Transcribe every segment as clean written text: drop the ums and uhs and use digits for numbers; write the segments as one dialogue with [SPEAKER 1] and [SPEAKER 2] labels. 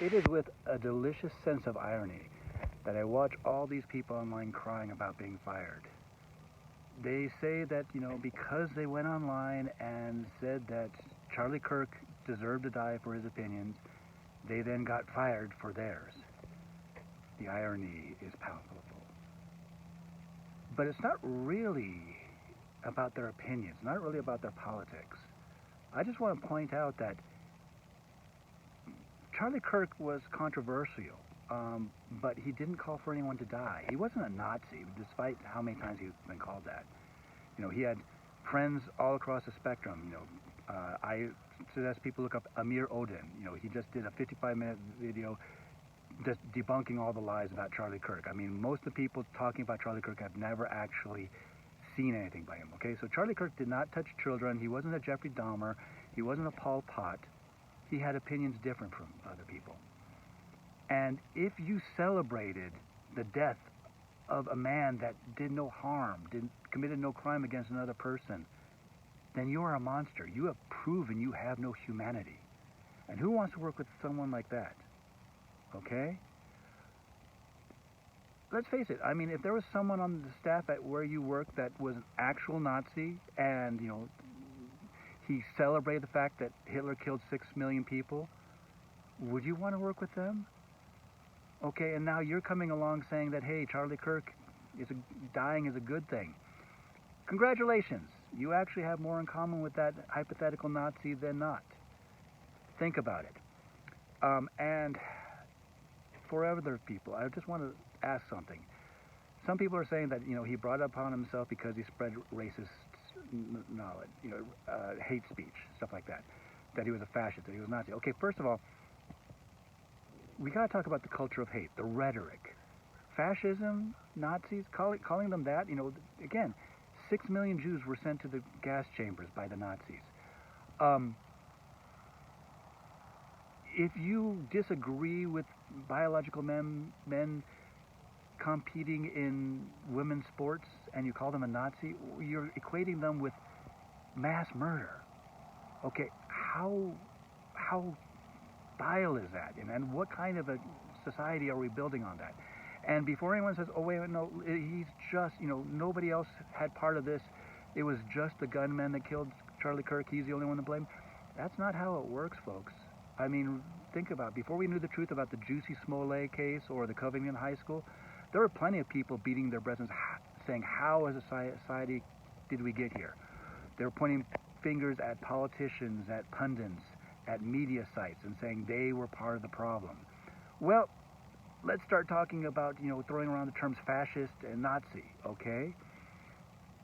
[SPEAKER 1] It is with a delicious sense of irony that I watch all these people online crying about being fired. They say that, because they went online and said that Charlie Kirk deserved to die for his opinions, they then got fired for theirs. The irony is palpable. But it's not really about their opinions, not really about their politics. I just want to point out that Charlie Kirk was controversial, but he didn't call for anyone to die. He wasn't a Nazi, despite how many times he's been called that. He had friends all across the spectrum. I suggest people look up Amir Odin. He just did a 55-minute video just debunking all the lies about Charlie Kirk. I mean, most of the people talking about Charlie Kirk have never actually seen anything by him, okay? So Charlie Kirk did not touch children. He wasn't a Jeffrey Dahmer. He wasn't a Pol Pot. He had opinions different from other people. And if you celebrated the death of a man that did no harm, committed no crime against another person, then you are a monster. You have proven you have no humanity. And who wants to work with someone like that? Okay? Let's face it. I mean, if there was someone on the staff at where you work that was an actual Nazi and, he celebrated the fact that Hitler killed 6 million people, would you want to work with them? Okay, and now you're coming along saying that, hey, Charlie Kirk dying is a good thing. Congratulations. You actually have more in common with that hypothetical Nazi than not. Think about it. And for other people, I just want to ask something. Some people are saying that, he brought it upon himself because he spread racist knowledge, hate speech, stuff like that, that he was a fascist, that he was Nazi. Okay, first of all, we got to talk about the culture of hate, the rhetoric. Fascism, Nazis, calling them that, again, 6 million Jews were sent to the gas chambers by the Nazis. If you disagree with biological men competing in women's sports and you call them a Nazi, you're equating them with mass murder. Okay, how vile is that? And what kind of a society are we building on that? And before anyone says, oh, wait, no, he's just, nobody else had part of this. It was just the gunman that killed Charlie Kirk. He's the only one to blame. That's not how it works, folks. I mean, think about it. Before we knew the truth about the Jussie Smollett case or the Covington High School, there were plenty of people beating their breasts saying, how as a society did we get here? They were pointing fingers at politicians, at pundits, at media sites, and saying they were part of the problem. Well, let's start talking about, throwing around the terms fascist and Nazi, okay?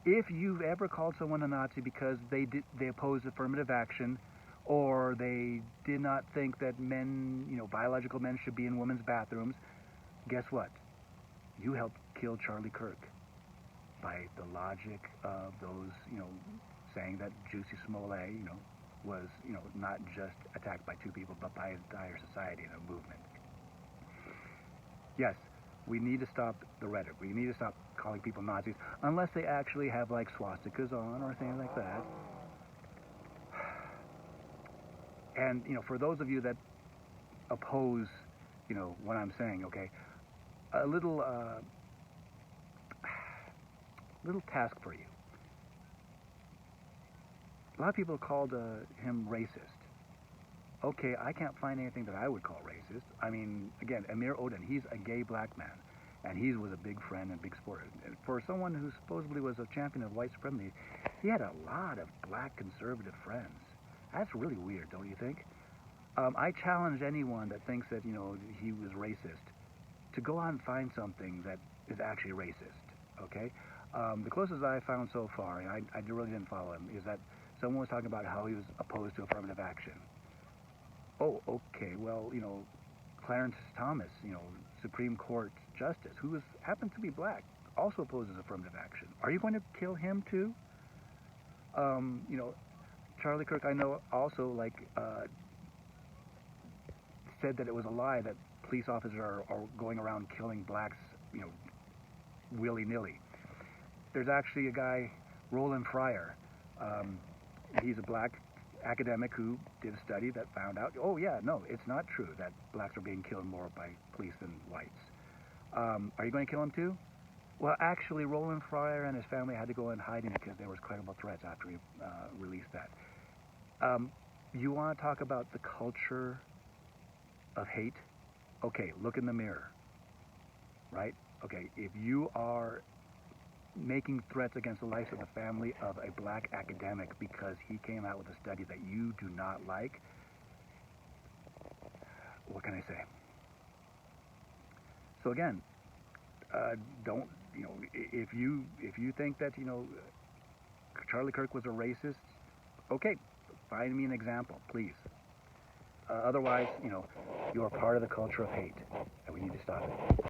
[SPEAKER 1] If you've ever called someone a Nazi because they opposed affirmative action, or they did not think that men, biological men should be in women's bathrooms, guess what? You helped kill Charlie Kirk by the logic of those, saying that Jussie Smollett, was, not just attacked by 2 people, but by an entire society and a movement. Yes, we need to stop the rhetoric. We need to stop calling people Nazis, unless they actually have, like, swastikas on or things like that. And, for those of you that oppose, what I'm saying, okay, a little task for you. A lot of people called him racist. Okay, I can't find anything that I would call racist. I mean, again, Amir Odin, he's a gay black man, and he was a big friend and big supporter. And for someone who supposedly was a champion of white supremacy, he had a lot of black conservative friends. That's really weird, don't you think? I challenge anyone that thinks that, he was racist to go out and find something that is actually racist, okay? The closest I found so far, and I really didn't follow him, is that someone was talking about how he was opposed to affirmative action. Oh, okay, well, Clarence Thomas, Supreme Court Justice, who happens to be black, also opposes affirmative action. Are you going to kill him too? Charlie Kirk, I know, also, said that it was a lie that police officers are going around killing blacks, willy-nilly. There's actually a guy, Roland Fryer. He's a black academic who did a study that found out, oh yeah, no, it's not true that blacks are being killed more by police than whites. Are you going to kill him too? Well, actually, Roland Fryer and his family had to go in hiding because there was credible threats after he released that. You want to talk about the culture of hate? Okay, look in the mirror, right? Okay, if you are making threats against the life of the family of a black academic because he came out with a study that you do not like, what can I say? So again, don't, you know, if you think that, you know, Charlie Kirk was a racist, okay, find me an example, please. Otherwise, you know, you are part of the culture of hate, and we need to stop it.